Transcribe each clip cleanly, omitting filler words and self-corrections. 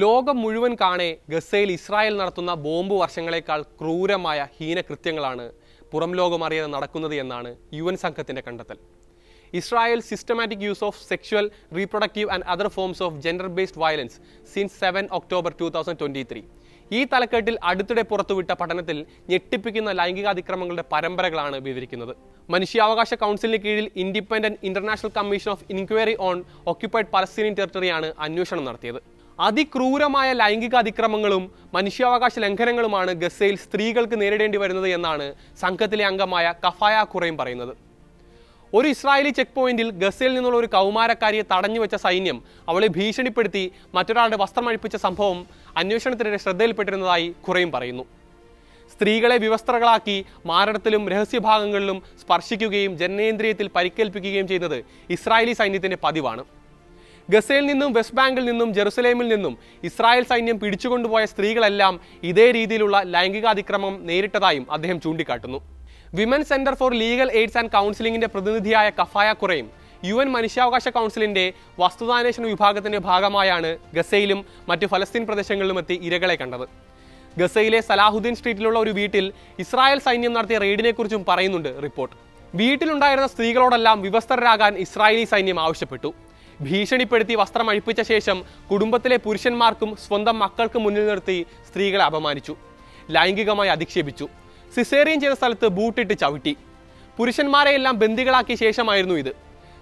ലോകം മുഴുവൻ കാണെ ഗസയിൽ ഇസ്രായേൽ നടത്തുന്ന ബോംബ് വർഷങ്ങളെക്കാൾ ക്രൂരമായ ഹീനകൃത്യങ്ങളാണ് പുറം ലോകം അറിയാതെ നടക്കുന്നത് എന്നാണ് UN സംഘത്തിന്റെ കണ്ടെത്തൽ. Israel's systematic use of sexual, reproductive and other forms of gender-based violence since 7 October 2023. ഈ തലക്കെട്ടിൽ അടുത്തിടെ പുറത്തുവിട്ട പഠനത്തിൽ ഞെട്ടിപ്പിക്കുന്ന ലൈംഗികാതിക്രമങ്ങളുടെ പരമ്പരകളാണ് വിവരിക്കുന്നത്. മനുഷ്യാവകാശ കൗൺസിലിന് കീഴിൽ independent international commission of inquiry on occupied Palestinian ടെറിട്ടറിയാണ് അന്വേഷണം നടത്തിയത്. അതിക്രൂരമായ ലൈംഗിക അതിക്രമങ്ങളും മനുഷ്യാവകാശ ലംഘനങ്ങളുമാണ് ഗസയിൽ സ്ത്രീകൾക്ക് നേരിടേണ്ടി വരുന്നത് എന്നാണ് സംഘത്തിലെ അംഗമായ കഫായ ഖുറൈം പറയുന്നത്. ഒരു ഇസ്രായേലി ചെക്ക് പോയിന്റിൽ ഗസയിൽ നിന്നുള്ള ഒരു കൗമാരക്കാരിയെ തടഞ്ഞുവെച്ച സൈന്യം അവളെ ഭീഷണിപ്പെടുത്തി മറ്റൊരാളുടെ വസ്ത്രമഴിപ്പിച്ച സംഭവം അന്വേഷണത്തിനിടെ ശ്രദ്ധയിൽപ്പെട്ടിരുന്നതായി ഖുറൈം പറയുന്നു. സ്ത്രീകളെ വിവസ്ത്രകളാക്കി മാരടത്തിലും രഹസ്യഭാഗങ്ങളിലും സ്പർശിക്കുകയും ജനനേന്ദ്രിയത്തിൽ പരിക്കേൽപ്പിക്കുകയും ചെയ്യുന്നത് ഇസ്രായേലി സൈന്യത്തിന്റെ പതിവാണ്. ഗസയിൽ നിന്നും വെസ്റ്റ് ബാങ്കിൽ നിന്നും ജെറുസലേമിൽ നിന്നും ഇസ്രായേൽ സൈന്യം പിടിച്ചുകൊണ്ടുപോയ സ്ത്രീകളെല്ലാം ഇതേ രീതിയിലുള്ള ലൈംഗികാതിക്രമം നേരിട്ടതായും അദ്ദേഹം ചൂണ്ടിക്കാട്ടുന്നു. Women centre for legal aids and കൗൺസിലിംഗിന്റെ പ്രതിനിധിയായ കഫായ ഖുറൈം UN മനുഷ്യാവകാശ കൗൺസിലിന്റെ വസ്തുതാന്വേഷണ വിഭാഗത്തിന്റെ ഭാഗമായാണ് ഗസയിലും മറ്റ് ഫലസ്തീൻ പ്രദേശങ്ങളിലും എത്തി ഇരകളെ കണ്ടത്. ഗസയിലെ സലാഹുദ്ദീൻ സ്ട്രീറ്റിലുള്ള ഒരു വീട്ടിൽ ഇസ്രായേൽ സൈന്യം നടത്തിയ റെയ്ഡിനെ കുറിച്ചും പറയുന്നുണ്ട് റിപ്പോർട്ട്. വീട്ടിലുണ്ടായിരുന്ന സ്ത്രീകളോടെല്ലാം വിവസ്ത്രരാകാൻ ഇസ്രായേലി സൈന്യം ആവശ്യപ്പെട്ടു. ഭീഷണിപ്പെടുത്തി വസ്ത്രം അഴിപ്പിച്ച ശേഷം കുടുംബത്തിലെ പുരുഷന്മാർക്കും സ്വന്തം മക്കൾക്കും മുന്നിൽ നിർത്തി സ്ത്രീകളെ അപമാനിച്ചു, ലൈംഗികമായി അധിക്ഷേപിച്ചു. സിസേറിയൻ ചെയ്ത സ്ഥലത്ത് ബൂട്ടിട്ട് ചവിട്ടി. പുരുഷന്മാരെയെല്ലാം ബന്ദികളാക്കിയ ശേഷമായിരുന്നു ഇത്.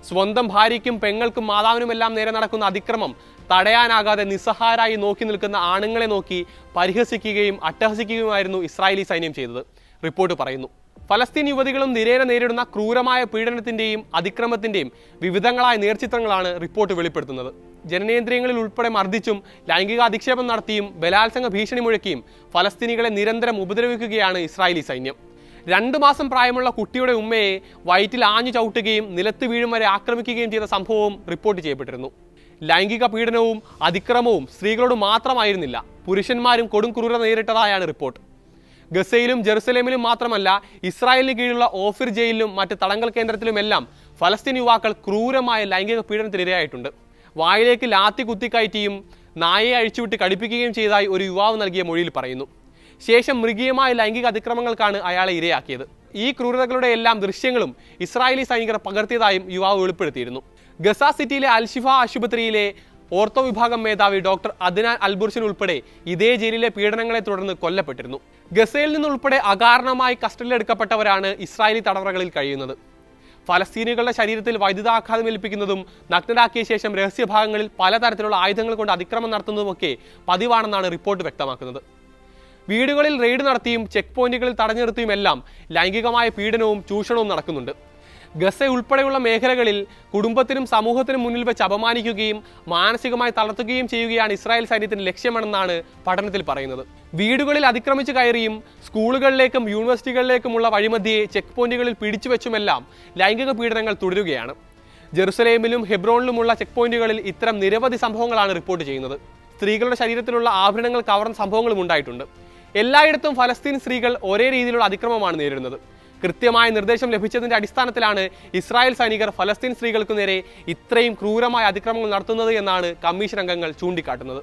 സ്വന്തം ഭാര്യയ്ക്കും പെങ്ങൾക്കും മാതാവിനുമെല്ലാം നേരെ നടക്കുന്ന അതിക്രമം തടയാനാകാതെ നിസ്സഹായരായി നോക്കി നിൽക്കുന്ന ആണുങ്ങളെ നോക്കി പരിഹസിക്കുകയും അട്ടഹസിക്കുകയുമായിരുന്നു ഇസ്രായേലി സൈന്യം ചെയ്തത്, റിപ്പോർട്ട് പറയുന്നു. ഫലസ്തീൻ യുവതികളും നിരേന നേരിടുന്ന ക്രൂരമായ പീഡനത്തിന്റെയും അതിക്രമത്തിന്റെയും വിവിധങ്ങളായ നേർചിത്രങ്ങളാണ് റിപ്പോർട്ട് വെളിപ്പെടുത്തുന്നത്. ജനനേന്ദ്രിയങ്ങളിൽ ഉൾപ്പെടെ മർദ്ദിച്ചും ലൈംഗിക അധിക്ഷേപം നടത്തിയും ബലാത്സംഗ ഭീഷണി മുഴക്കിയും ഫലസ്തീനികളെ നിരന്തരം ഉപദ്രവിക്കുകയാണ് ഇസ്രായേലി സൈന്യം. 2 മാസം പ്രായമുള്ള കുട്ടിയുടെ ഉമ്മയെ വയറ്റിൽ ആഞ്ഞു ചവിട്ടുകയും നിലത്ത് വീഴും വരെ ആക്രമിക്കുകയും ചെയ്ത സംഭവവും റിപ്പോർട്ട് ചെയ്യപ്പെട്ടിരുന്നു. ലൈംഗിക പീഡനവും അതിക്രമവും സ്ത്രീകളോട് മാത്രമായിരുന്നില്ല, പുരുഷന്മാരും കൊടും ക്രൂരത നേരിട്ടതായാണ് റിപ്പോർട്ട്. ഗസയിലും ജെറുസലേമിലും മാത്രമല്ല, ഇസ്രായേലിന് കീഴിലുള്ള ഓഫിർ ജയിലിലും മറ്റ് തടങ്കൽ കേന്ദ്രത്തിലുമെല്ലാം ഫലസ്തീൻ യുവാക്കൾ ക്രൂരമായ ലൈംഗിക പീഡനത്തിനിരയായിട്ടുണ്ട്. വായിലേക്ക് ലാത്തി കുത്തിക്കയറ്റിയും നായയെ അഴിച്ചുവിട്ട് കടിപ്പിക്കുകയും ചെയ്തതായി ഒരു യുവാവ് നൽകിയ മൊഴിയിൽ പറയുന്നു. ശേഷം മൃഗീയമായ ലൈംഗിക അതിക്രമങ്ങൾക്കാണ് അയാളെ ഇരയാക്കിയത്. ഈ ക്രൂരതകളുടെ എല്ലാം ദൃശ്യങ്ങളും ഇസ്രായേലി സൈനികർ പകർത്തിയതായും യുവാവ് വെളിപ്പെടുത്തിയിരുന്നു. ഗസ സിറ്റിയിലെ അൽഷിഫ ആശുപത്രിയിലെ ഓർത്തോ വിഭാഗം മേധാവി ഡോക്ടർ അദ്നാൻ അൽബുർഷിൻ ഉൾപ്പെടെ ഇതേ ജയിലിലെ പീഡനങ്ങളെ തുടർന്ന് കൊല്ലപ്പെട്ടിരുന്നു. ഗസയിൽ നിന്നുൾപ്പെടെ അകാരണമായി കസ്റ്റഡിയിലെടുക്കപ്പെട്ടവരാണ് ഇസ്രായേലി തടവറകളിൽ കഴിയുന്നത്. ഫലസ്തീനികളുടെ ശരീരത്തിൽ വൈദ്യുതാഘാതം ഏൽപ്പിക്കുന്നതും നഗ്നരാക്കിയ ശേഷം രഹസ്യഭാഗങ്ങളിൽ പലതരത്തിലുള്ള ആയുധങ്ങൾ കൊണ്ട് അതിക്രമം നടത്തുന്നതുമൊക്കെ പതിവാണെന്നാണ് റിപ്പോർട്ട് വ്യക്തമാക്കുന്നത്. വീടുകളിൽ റെയ്ഡ് നടത്തിയും ചെക്ക് പോയിന്റുകളിൽ തടഞ്ഞു നിർത്തിയുമെല്ലാം ലൈംഗികമായ പീഡനവും ചൂഷണവും നടക്കുന്നുണ്ട്. ഗസ ഉൾപ്പെടെയുള്ള മേഖലകളിൽ കുടുംബത്തിനും സമൂഹത്തിനും മുന്നിൽ വെച്ച് അപമാനിക്കുകയും മാനസികമായി തളർത്തുകയും ചെയ്യുകയാണ് ഇസ്രായേൽ സൈന്യത്തിന്റെ ലക്ഷ്യമെന്നാണ് പഠനത്തിൽ പറയുന്നത്. വീടുകളിൽ അതിക്രമിച്ചു കയറിയും സ്കൂളുകളിലേക്കും യൂണിവേഴ്സിറ്റികളിലേക്കുമുള്ള വഴിമധ്യേ ചെക്ക് പോയിന്റുകളിൽ പിടിച്ചുവെച്ചുമെല്ലാം ലൈംഗിക പീഡനങ്ങൾ തുടരുകയാണ്. ജെറുസലേമിലും ഹെബ്രോണിലുമുള്ള ചെക്ക് പോയിന്റുകളിൽ ഇത്തരം നിരവധി സംഭവങ്ങളാണ് റിപ്പോർട്ട് ചെയ്യുന്നത്. സ്ത്രീകളുടെ ശരീരത്തിലുള്ള ആഭരണങ്ങൾ കവർന്ന സംഭവങ്ങളും ഉണ്ടായിട്ടുണ്ട്. എല്ലായിടത്തും ഫലസ്തീൻ സ്ത്രീകൾ ഒരേ രീതിയിലുള്ള അതിക്രമമാണ് നേരിടുന്നത്. കൃത്യമായ നിർദ്ദേശം ലഭിച്ചതിന്റെ അടിസ്ഥാനത്തിലാണ് ഇസ്രായേൽ സൈനികർ ഫലസ്തീൻ സ്ത്രീകൾക്കു നേരെ ഇത്രയും ക്രൂരമായ അതിക്രമങ്ങൾ നടത്തുന്നത് എന്നാണ് കമ്മീഷൻ അംഗങ്ങൾ ചൂണ്ടിക്കാട്ടുന്നത്.